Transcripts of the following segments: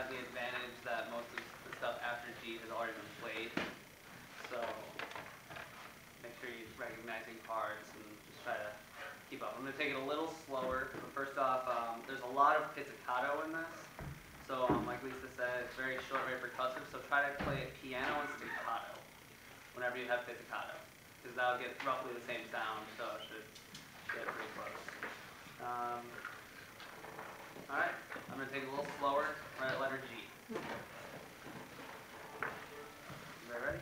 has the advantage that most of the stuff after G has already been played. So make sure you're recognizing parts and just try to keep up. I'm going to take it a little slower. But first off, there's a lot of pizzicato in this. So like Lisa said, it's very short, very percussive. So try to play it piano and staccato whenever you have pizzicato, because that'll get roughly the same sound. So it should get pretty close. All right, I'm going to take it a little slower. Right at letter G. You guys ready?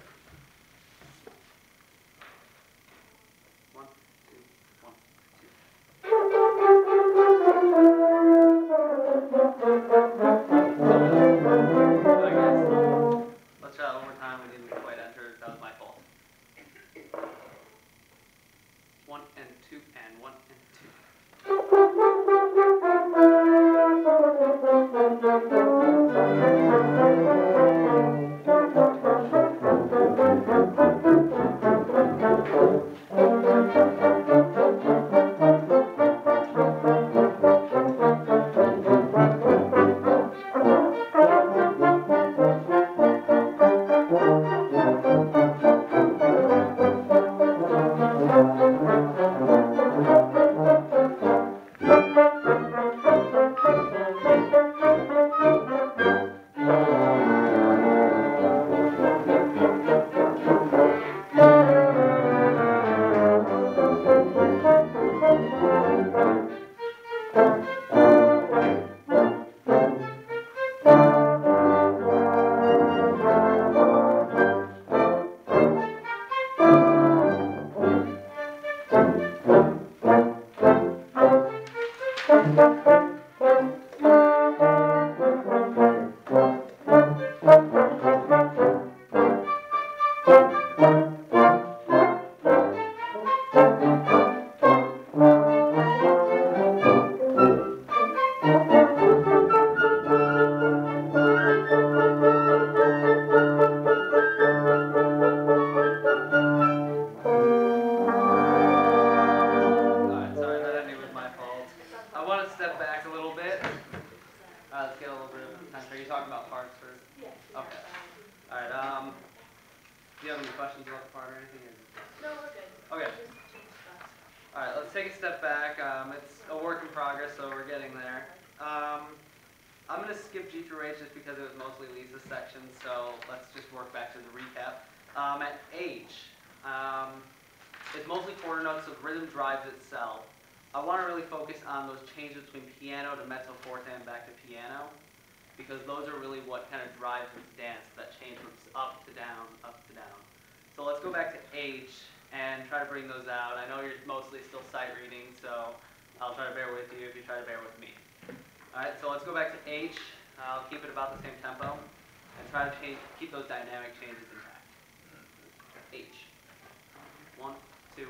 1, 2, 1, 2. Alright guys, let's try it one more time. We didn't quite enter. That was my fault. 1 and 2 and 1 and 2. I'm going to skip G through H just because it was mostly Lisa's section, so let's just work back to the recap. At H, it's mostly quarter notes, so rhythm drives itself. I want to really focus on those changes between piano to mezzo forte and back to piano, because those are really what kind of drives this dance, that change from up to down, up to down. So let's go back to H and try to bring those out. I know you're mostly still sight reading, so I'll try to bear with you if you try to bear with me. Alright, so let's go back to H. I'll keep it about the same tempo and try to keep those dynamic changes intact. H. 1, 2,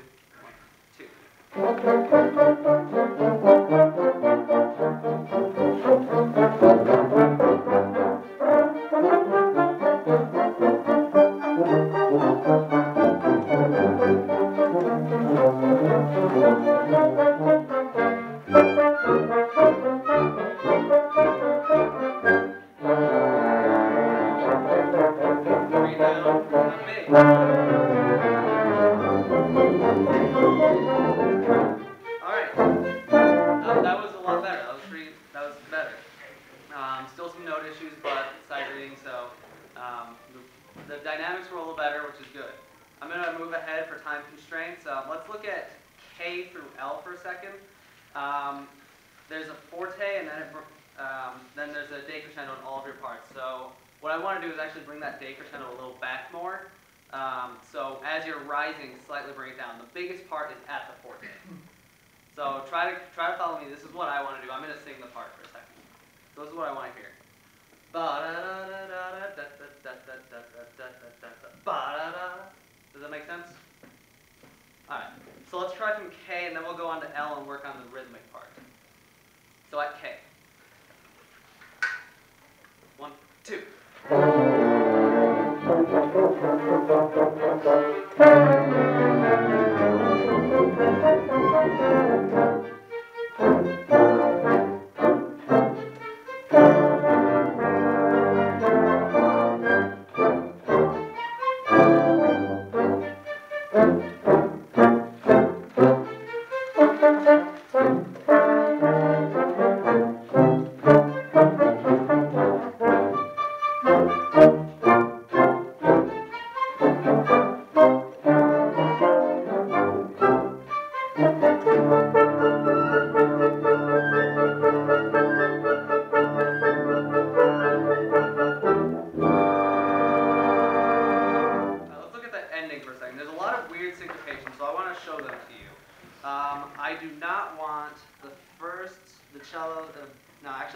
the dynamics were a little better, which is good. I'm going to move ahead for time constraints. Let's look at K through L for a second. There's a forte, and then there's a decrescendo in all of your parts. So what I want to do is actually bring that decrescendo a little back more. So as you're rising, slightly bring it down. The biggest part is at the forte. So try to follow me. This is what I want to do. I'm going to sing the part for a second. So this is what I want to hear. Does that make sense? Alright, so let's try from K and then we'll go on to L and work on the rhythmic part. So at K. 1, 2.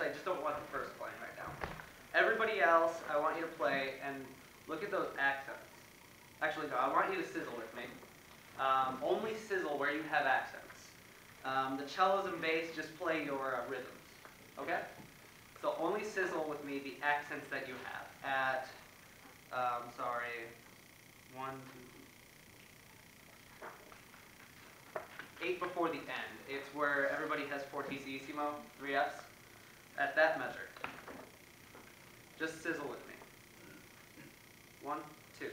I just don't want the first playing right now. Everybody else, I want you to play and look at those accents. Actually, no, I want you to sizzle with me. Only sizzle where you have accents. The cellos and bass, just play your rhythms. Okay? So only sizzle with me the accents that you have. At, sorry, 1, 2, 8 before the end. It's where everybody has fortissimo, 3 Fs. At that measure. Just sizzle with me. 1, 2.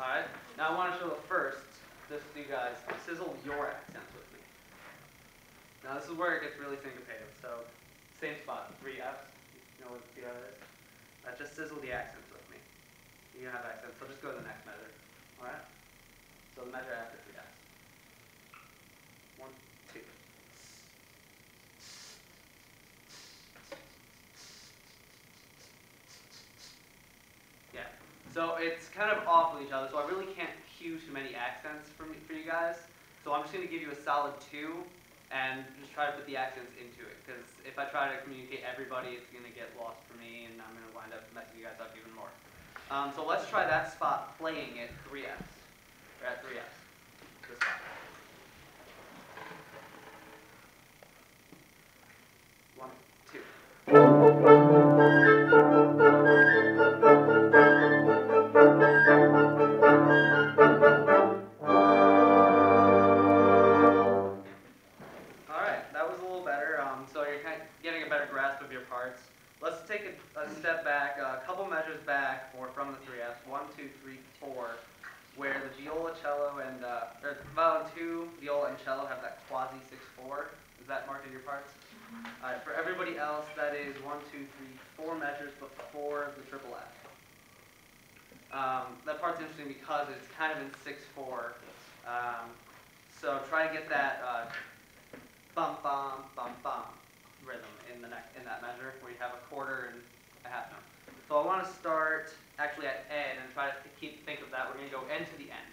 Alright, now I want to show the first, just so you guys sizzle your accents with me. Now this is where it gets really syncopated, so same spot, 3 Fs, you know what the other is? Just sizzle the accents with me. You have accents, so just go to the next measure. Alright? So the measure after 3 Fs. 1, 2. Yeah. So it's kind of off with each other, so I really can't cue too many accents for you guys. So I'm just going to give you a solid 2 and just try to put the accents into it. Because if I try to communicate everybody, it's going to get lost for me, and I'm going to wind up messing you guys up even more. So let's try that spot playing at 3 Fs. Or at 3 Fs. This spot. 1, 2. Alright, that was a little better. So you're kind of getting a better grasp of your parts. Let's take a step back, a couple measures back from the 3 Fs. 1, 2, 3, 4. Where the viola, cello, and or violin 2, viola, and cello have that quasi 6/4. Is that marked in your parts? All right. For everybody else, that is 1, 2, 3, 4 measures before the triple F. That part's interesting because it's kind of in 6/4. So try to get that bum bum bum bum rhythm in that measure where you have a quarter and a half note. So I want to start actually at end and try to think of that. We're going to go end to the end.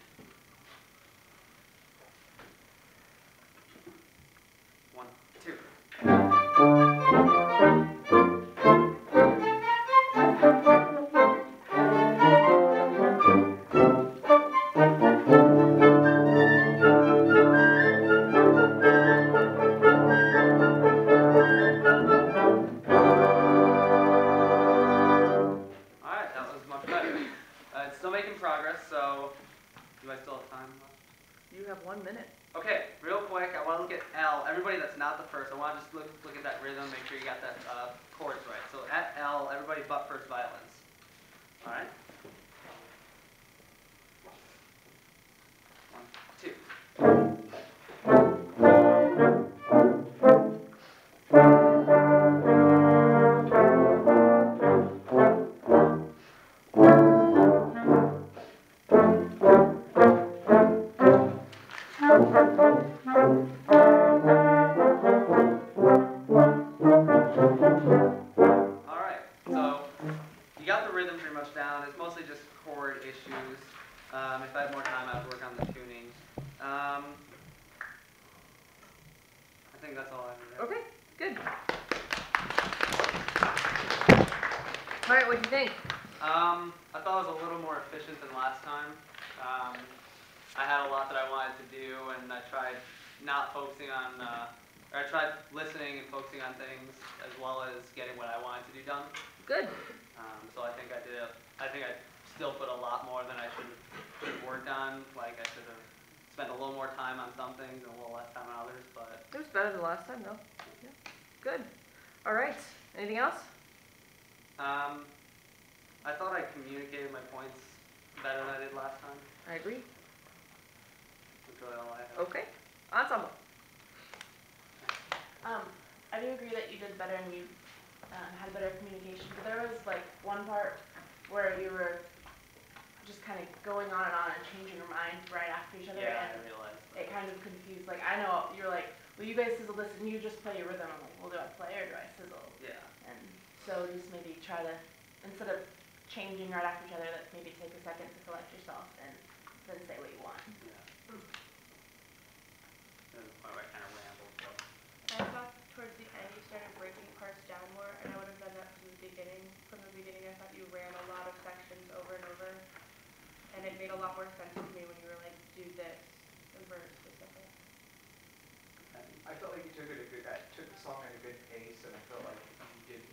1, 2. Alright, that was much better. It's still making progress, so do I still have time left? You have 1 minute. Okay, real quick, I want to look at L. Everybody that's not the first, I want to just look at that rhythm, make sure you got that chords right. So at L, everybody but first violins. Alright? 1, 2. Alright, so you got the rhythm pretty much down. It's mostly just chord issues. If I had more time, I would work on the tuning. I think that's all I have. Okay, good. All right, what do you think? I thought it was a little more efficient than last time. I had a lot that I wanted to do, and I tried not focusing on, or I tried listening and focusing on things as well as getting what I wanted to do done. Good. So I think I still put a lot more than I should have worked on. Like I should have spent a little more time on some things and a little less time on others, but. It was better than last time, though. Yeah. Good. All right. Anything else? I thought I communicated my points better than I did last time. I agree. That's really all I have. Okay. Ensemble. I do agree that you did better and you had better communication, but there was like one part where you were just kind of going on and changing your mind right after each other, Yeah, and I realized. it kind of confused. Like I know you're like, well, you guys sizzle this and you just play your rhythm. I'm like, well, do I play or do I sizzle? Yeah. And so just maybe try to, instead of changing right after each other, that maybe take a second to collect yourself and then say what you want. Yeah. That's why I kind of rambled, but. I thought towards the end you started breaking parts down more, and I would have done that from the beginning. From the beginning, I thought you ran a lot of sections over and over, and it made a lot more sense to me when you were like, do this, and verse specific. I felt like you took the song at a good pace, and I felt like you did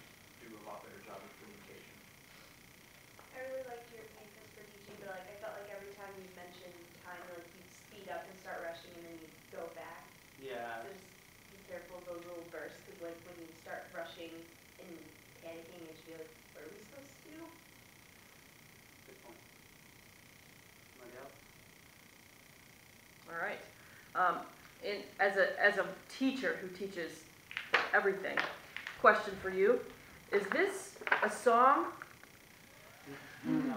do a lot better job of communication. I really liked your paces for teaching, but like I felt like every time you mentioned time, like you'd speed up and start rushing, and then you'd go back. Yeah. So just be careful of those little bursts, because like when you start rushing and panicking, it should be like, what are we supposed to do? Good point. Anybody else? All right. As a teacher who teaches everything, question for you: is this a song? No.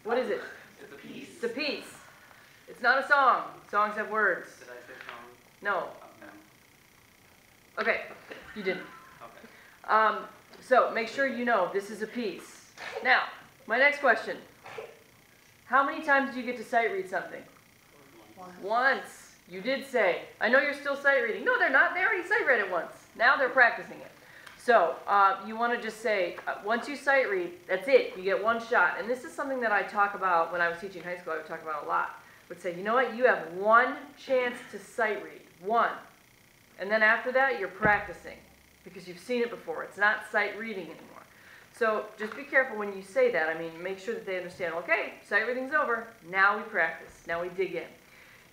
What is it? It's a piece. It's a piece. It's not a song. Songs have words. Did I say song? No. Okay. Okay, you didn't. Okay. So make sure you know this is a piece. Now, my next question: how many times do you get to sight read something? Once. You did say. I know you're still sight reading. No, they're not. They already sight read it once. Now they're practicing it. So you want to just say, once you sight read, that's it. You get one shot. And this is something that I talk about when I was teaching high school. I would talk about a lot. I would say, you know what? You have one chance to sight read. One. And then after that, you're practicing because you've seen it before. It's not sight reading anymore. So just be careful when you say that. I mean, make sure that they understand, okay, sight reading's over. Now we practice. Now we dig in.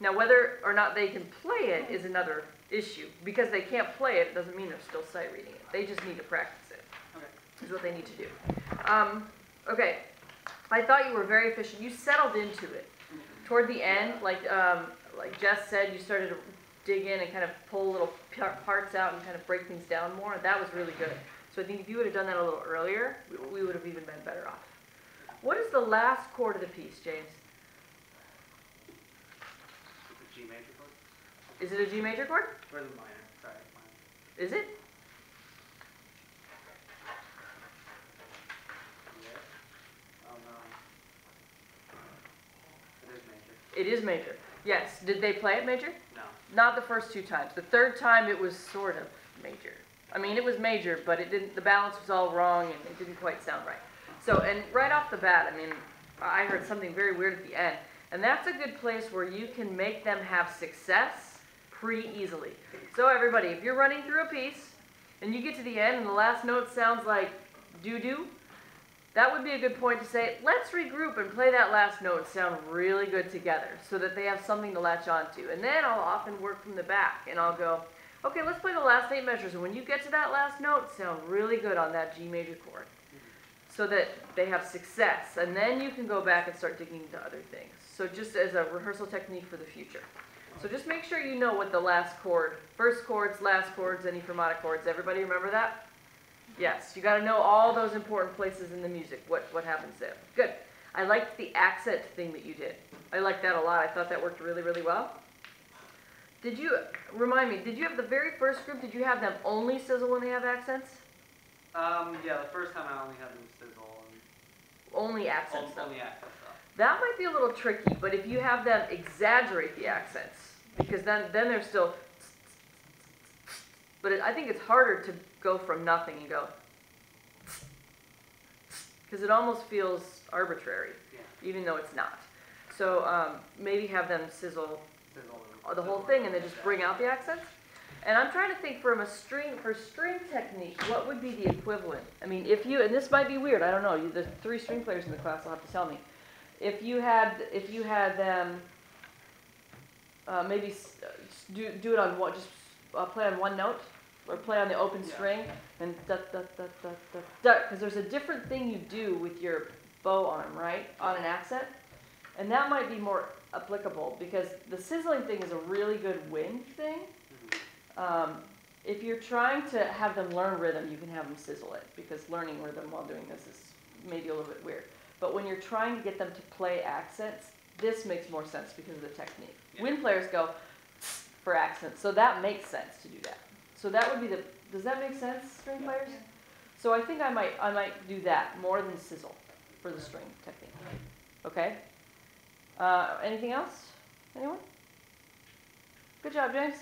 Now, whether or not they can play it is another issue. Because they can't play it, it doesn't mean they're still sight reading it. They just need to practice it. Okay. Is what they need to do. Okay. I thought you were very efficient. You settled into it. Toward the end, like Jess said, you started to dig in and kind of pull little parts out and kind of break things down more. That was really good. So I think if you would have done that a little earlier, we would have even been better off. What is the last chord of the piece, James? It's a G major chord? Is it a G major chord? Or the minor? Sorry, minor. Is it? Yeah. Oh no. It is major. It is major. Yes. Did they play it major? No. Not the first two times. The third time it was sort of major. I mean, it was major, but it didn't. The balance was all wrong, and it didn't quite sound right. So, and right off the bat, I mean, I heard something very weird at the end, and that's a good place where you can make them have success pretty easily. So, everybody, if you're running through a piece and you get to the end and the last note sounds like doo-doo, that would be a good point to say, let's regroup and play that last note sound really good together so that they have something to latch onto. And then I'll often work from the back and I'll go, okay, let's play the last 8 measures. And when you get to that last note, sound really good on that G major chord so that they have success. And then you can go back and start digging into other things. So just as a rehearsal technique for the future. So just make sure you know what the last chord, first chords, last chords, any fermatic chords. Everybody remember that? Yes, you got to know all those important places in the music, what happens there. Good. I liked the accent thing that you did. I liked that a lot. I thought that worked really, really well. Did you, remind me, did you have the very first group, did you have them only sizzle when they have accents? Yeah, the first time I only had them sizzle and Only accents, though. only accent stuff. That might be a little tricky, but if you have them exaggerate the accents, because then they're still, but I think it's harder to go from nothing and go, because it almost feels arbitrary, Yeah. even though it's not. So maybe have them sizzle Sizzle. the whole thing and then just bring out the accents. And I'm trying to think for string technique, what would be the equivalent? I mean, if you, and this might be weird, I don't know, there's 3 string players in the class, I'll have to tell me. If you had them maybe do it on one, just play on one note, or play on the open string, and da da da da da da, because there's a different thing you do with your bow arm, right, on an accent, and that might be more applicable, because the sizzling thing is a really good wind thing. If you're trying to have them learn rhythm, you can have them sizzle it, because learning rhythm while doing this is maybe a little bit weird. But when you're trying to get them to play accents, this makes more sense because of the technique. Yeah. Wind players go for accents, so that makes sense to do that. So that would be does that make sense, string players? So I think I might do that more than sizzle for the string technique. Okay? Anything else? Anyone? Good job, James.